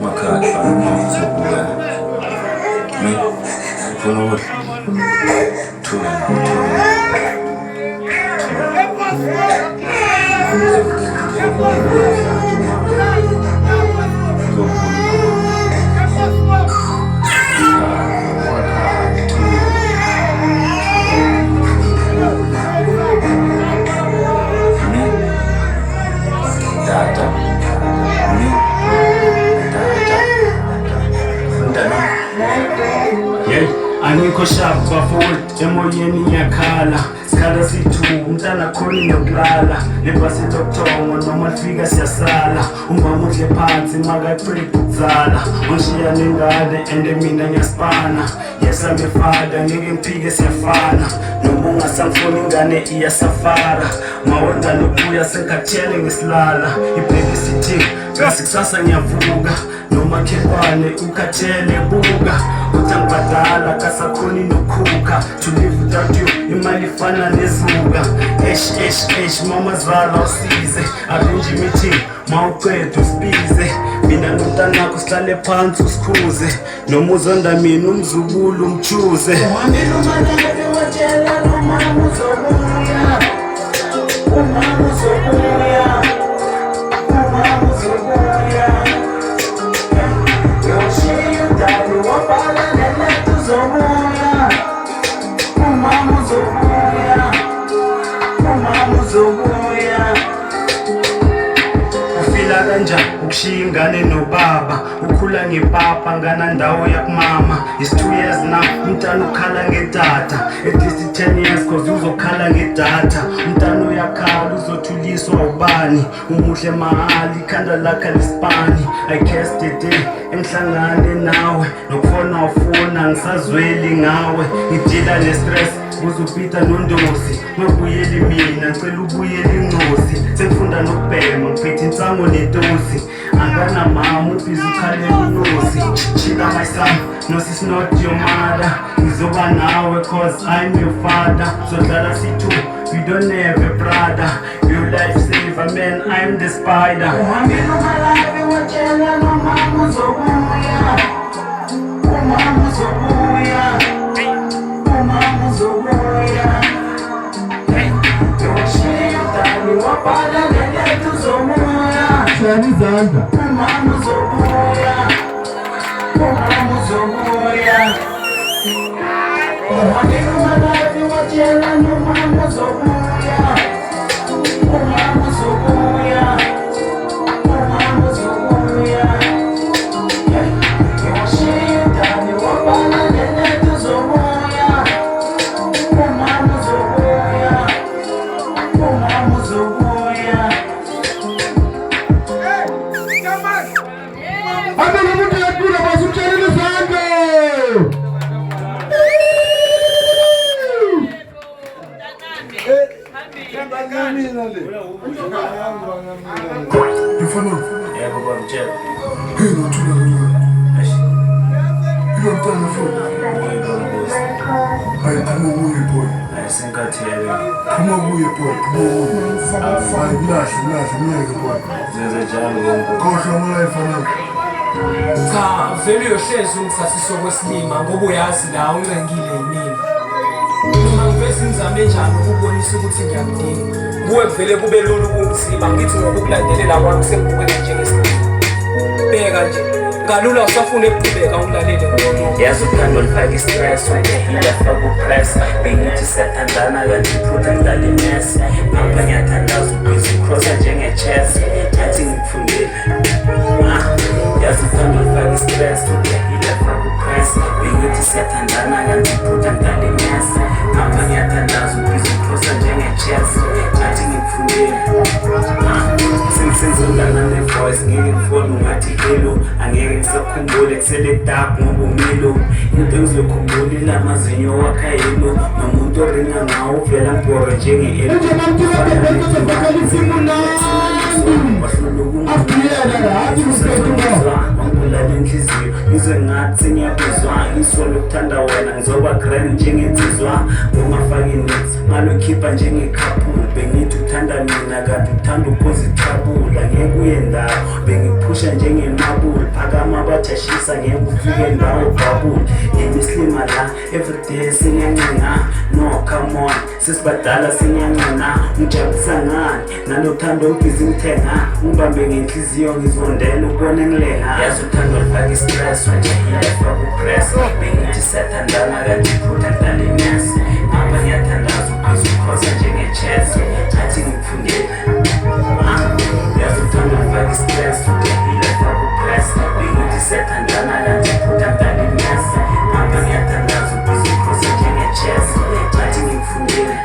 makhaya fanele ngifuna thula Angikho sharp bafowethu emoyeni ngiyakhala sikhala sithu umntana khona nokulala lebhasi lokuthongo noma lifika siyasala umama udle phansi makaqeda ukuzala ungishiya nengane ende mina ngiyasipana yesamefada ngeke ngiphike siyafana noma ungasangifuni ingane iyasafara mawenza nokuya sengikhathele ngisilala ibheki sithi kasi kusasa ngiyavuka noma khepane ukhathele buka utangibadala kasakhoni nokhuka to live without you imali ifana nezuka mama zvala usize arrange meeting mawuqeda usibize mina nomntanakho sihlale phansi usikhuze noma uzonda mina umzukulu umchuze uhambile umalebe watshela nomama uzobuya umama uzobuya umama uzobuya ufila kanjani ukushiya ingane nobaba ukhula ngepapa nganandawo yakumama is 2 years now umntana ukhala ngedata at least 10 years cause uzokhala ngedata umntana uyakhala uzothuliswa ubani umuhle mahali ikhanda lakha lispani I guess the day engihlangane nawe nokufona ufuna ngisazweli ngawe ngidila nestress uzupita nondosi ngibuyeli mina ngicela ubuyeli incosi sengifunda nokubhema ngiphethe insango netosi angana mama ubhizi ukhalela unosi shila my son no sis not your mother ngizoba nawe cause I'm your father sodlala sithu we don't have a brother your life saver man I'm the spider uhambile umalabi watshela nomama uzobuya umama uzobuya umama uzobuya wapala lele tuzobuya Shanizanda umama uzobuya umama uzobuya uhambile umalabi watshela nomama uzobuya umama uzobuya umama uzobuya yoshidani wapala lele tuzobuya umama uzobuya umama uzobuya Abana mutu yakura basutshele izandla. Yifana. Yebo bamtshela. Hey nothula. Yomntana futhi. Hayi amubuye boy. Ayisenkathele. Phuma kuye boy. Hayi mlahle ngeke boy. Zenze njalo Khohlwa mola ifana. Cha, vele uyohlezi ungithathisa kwesilima ngoba uyazi la uncengile yimina. Noma ngiveze imizamo enjani ukubonisa ukuthi ngiyakudinga. Kuwe vele kube lula ukungisiba ngithi ngokukulandelela kwami sengibukela njengesilima. Bheka nje, kalula usafuna ukuqhubeka ungilalele ngoba yazi uthando olufaka istress ungehila faka upress bengithi siyathandana kanti iphutha ngidala imesi ngapha ngiyathandaza ubhizi ukrosa njenge-chess ngathi ngikufundile yazi uthando olufaka istress ungehila faka upress bengithi siyathandana kanti iphutha ngidala imesi ngapha ngiyathandaza ubhizi ukrosa njenge-chess ngathi ngikufundile sengizenzela ne-voice ngeke ngifone ungathi hello angeke ngisakhumbule kusele dark ngoba umilo into engizokhumbula ilamazinyo wakhayelo nomuntu oringa ngawo uvela ngibhore njenge-el wahlula ukungangizwa ngiyavula lenhliziyo ngizwe ngathi ngiyabizwa ngisolo ukuthanda wena ngizoba grand njengensizwa ngomafaki nethi ngalokhipha njengekhaphula bengithi uthanda mina kanti uthanda ukuzithabula ngeke uye ndawo bengiphusha njengemabula phakama bathashisa ngeke ufike ndawo babula imislima la everyday sinyancinga no come on sesibadala sinyancinga ngijabulisa ngani nalothando mphizi ngithenga ngibambe ngenhliziyo ngizondela ukubona engilenga yazi uthando lifaka istress wajahilefaka upress bengithi siyathandana kanti iphutha ndala imesi ngapha ngiyathandaza ubhizi ukhosa njenge-chess athi ngikufundile yazi uthando lifaka istress wajahilefaka upress bengithi siyathandana kanti iphutha ndala imesi ngapha ngiyathandaza ubhizi ukhosa njenge-chess athi ngikufundile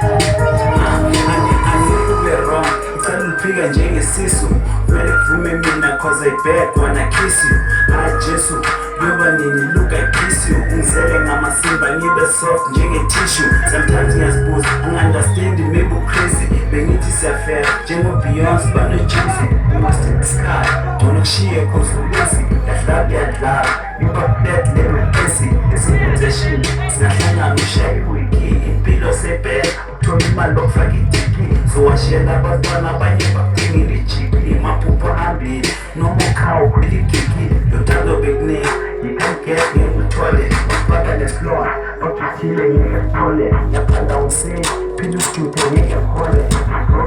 wrong icala liphika njengesisu vele kuvume mina cause I beg wanna kiss you hayi Jesu yoba nini look I kiss you ngizele ngamasimba ngibe soft njenge-tissue sometimes ngiyazibuza angi-understand maybe crazy bengithi siyafela njengo-Beyonce bano-Jay-Z must in the sky don't ukushiye cause uluzi yadlala yadlala iba-flat level-esi isipozeshini singahlangana ushaye wiki impilo sebhela uthola imali okufaka idiki zowashela abantwana abanye bakudingile ijiki maphupho ahambile noma ukhawu ukhwiligiki lothando bekunika yi-mgap ngeke uthole wakufaka nesiflora okuthile ngeke kuthole yaphanda useni phinde usijude ngeke kuhole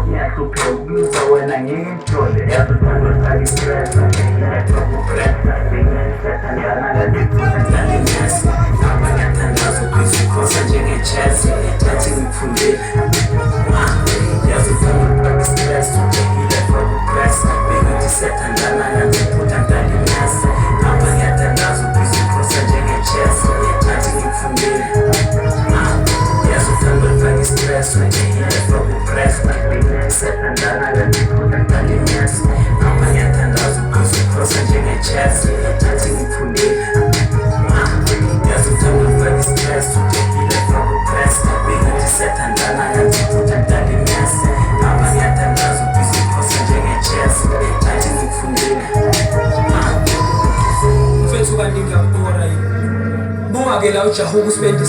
ngiyahlupheka ukubiza wena ngeke ngithole yazi uthando lifaka istress ngiyathokupresa bengisathandana kantiphuthandala imesi ngapha ngiyathandaza ubhizi ukhosa njenge-chess athi ngikufundile yazi uthando lifaka istress ujahilefaka upresa bengithi siyathandana kanti iphuthandala imesi ngapha ngiyathandaza ubhizi ukhosa njenge-chess athi ngikufundile yazi uthando lifaka istress ujahilefaka upresa bengithi siyathandana kanti iphuthandala imesi ngapha ngiyathandaza ubhizi ukhosa njenge-chess athi ngikufundile yazi uthando lifaka istress ujahilefaka upresa bengithi siyathandana kanti iphuthandala imesi ngapha ngiyathandaza ubhizi ukhosa njenge-chess athi ngikufundile mfethu kanti ngiyakubona yini bunga-ke la ujaha ukusebenzisa